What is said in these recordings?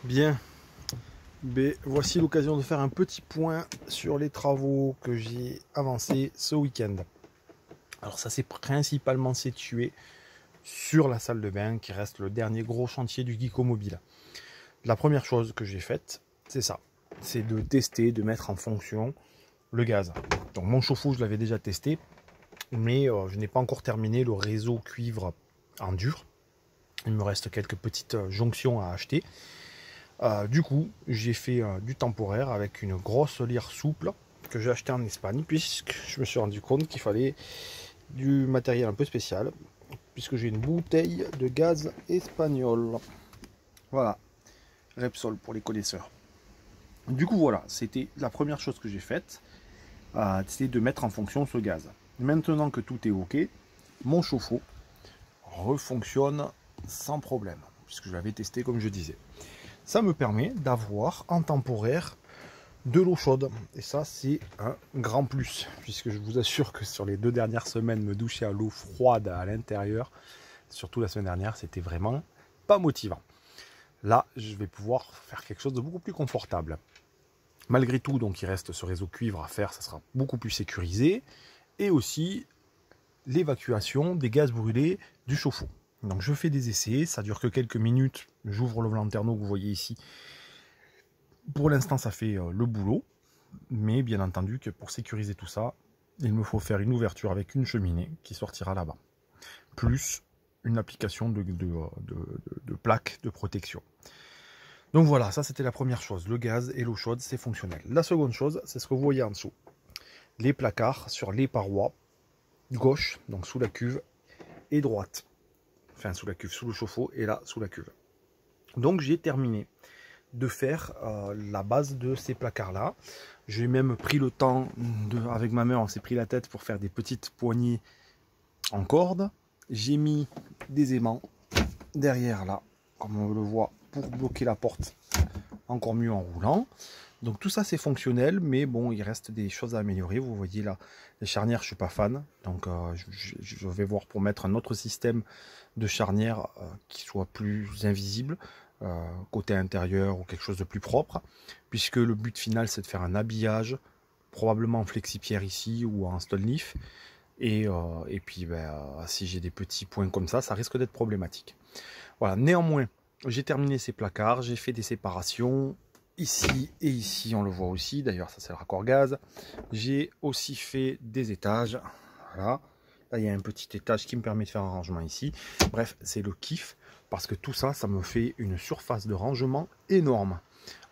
Bien, voici l'occasion de faire un petit point sur les travaux que j'ai avancés ce week-end. Alors ça s'est principalement situé sur la salle de bain qui reste le dernier gros chantier du Geeko Mobile. La première chose que j'ai faite, c'est ça, c'est de tester, de mettre en fonction le gaz. Donc mon chauffe-eau, je l'avais déjà testé, mais je n'ai pas encore terminé le réseau cuivre en dur. Il me reste quelques petites jonctions à acheter. Du coup, j'ai fait du temporaire avec une grosse lyre souple que j'ai acheté en Espagne, puisque je me suis rendu compte qu'il fallait du matériel un peu spécial, puisque j'ai une bouteille de gaz espagnol. Voilà, Repsol pour les connaisseurs. Du coup, voilà, c'était la première chose que j'ai faite, c'était de mettre en fonction ce gaz. Maintenant que tout est OK, mon chauffe-eau refonctionne sans problème, puisque je l'avais testé comme je disais. Ça me permet d'avoir en temporaire de l'eau chaude. Et ça, c'est un grand plus, puisque je vous assure que sur les 2 dernières semaines, me doucher à l'eau froide à l'intérieur, surtout la semaine dernière, c'était vraiment pas motivant. Là, je vais pouvoir faire quelque chose de beaucoup plus confortable. Malgré tout, donc il reste ce réseau cuivre à faire, ça sera beaucoup plus sécurisé. Et aussi l'évacuation des gaz brûlés du chauffe-eau. Donc je fais des essais, ça dure que quelques minutes. J'ouvre le lanterneau que vous voyez ici. Pour l'instant, ça fait le boulot. Mais bien entendu que pour sécuriser tout ça, il me faut faire une ouverture avec une cheminée qui sortira là-bas. Plus une application de plaques de protection. Donc voilà, ça c'était la première chose. Le gaz et l'eau chaude, c'est fonctionnel. La seconde chose, c'est ce que vous voyez en dessous. Les placards sur les parois gauche, donc sous la cuve, et droite. Enfin, sous la cuve, sous le chauffe-eau, et là, sous la cuve. Donc j'ai terminé de faire la base de ces placards-là. J'ai même pris le temps, avec ma main, on s'est pris la tête pour faire des petites poignées en corde. J'ai mis des aimants derrière là, comme on le voit, pour bloquer la porte encore mieux en roulant. Donc tout ça c'est fonctionnel, mais bon, il reste des choses à améliorer. Vous voyez là, les charnières, je suis pas fan. Donc je vais voir pour mettre un autre système de charnière qui soit plus invisible, côté intérieur ou quelque chose de plus propre. Puisque le but final c'est de faire un habillage, probablement en flexipierre ici ou en stone leaf. Et puis si j'ai des petits points comme ça risque d'être problématique. Voilà, néanmoins, j'ai terminé ces placards, j'ai fait des séparations. Ici et ici, on le voit aussi. D'ailleurs, ça c'est le raccord gaz. J'ai aussi fait des étages. Voilà. Là, il y a un petit étage qui me permet de faire un rangement ici. Bref, c'est le kiff. Parce que tout ça, ça me fait une surface de rangement énorme.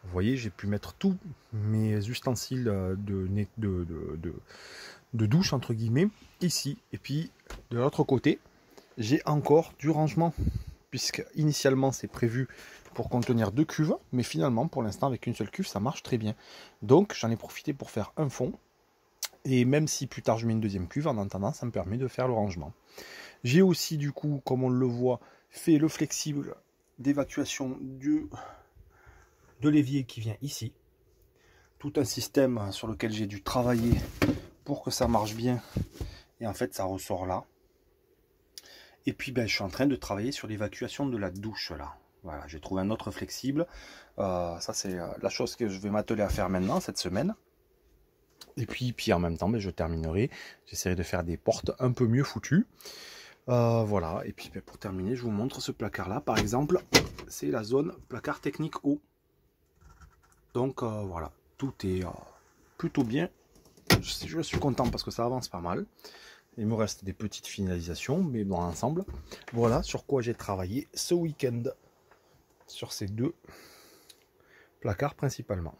Vous voyez, j'ai pu mettre tous mes ustensiles de douche, entre guillemets, ici. Et puis, de l'autre côté, j'ai encore du rangement. Puisque initialement, c'est prévu pour contenir 2 cuves, mais finalement pour l'instant avec une seule cuve ça marche très bien. Donc j'en ai profité pour faire un fond, et même si plus tard je mets une deuxième cuve, en attendant ça me permet de faire le rangement. J'ai aussi du coup, comme on le voit, fait le flexible d'évacuation de l'évier qui vient ici. Tout un système sur lequel j'ai dû travailler pour que ça marche bien, et en fait ça ressort là. Et puis je suis en train de travailler sur l'évacuation de la douche là. Voilà, j'ai trouvé un autre flexible. Ça, c'est la chose que je vais m'atteler à faire maintenant, cette semaine. Et puis en même temps, je terminerai. J'essaierai de faire des portes un peu mieux foutues. Voilà, et puis pour terminer, je vous montre ce placard-là. Par exemple, c'est la zone placard technique eau. Donc voilà, tout est plutôt bien. Je suis content parce que ça avance pas mal. Il me reste des petites finalisations, mais dans l'ensemble, voilà sur quoi j'ai travaillé ce week-end. Sur ces 2 placards principalement.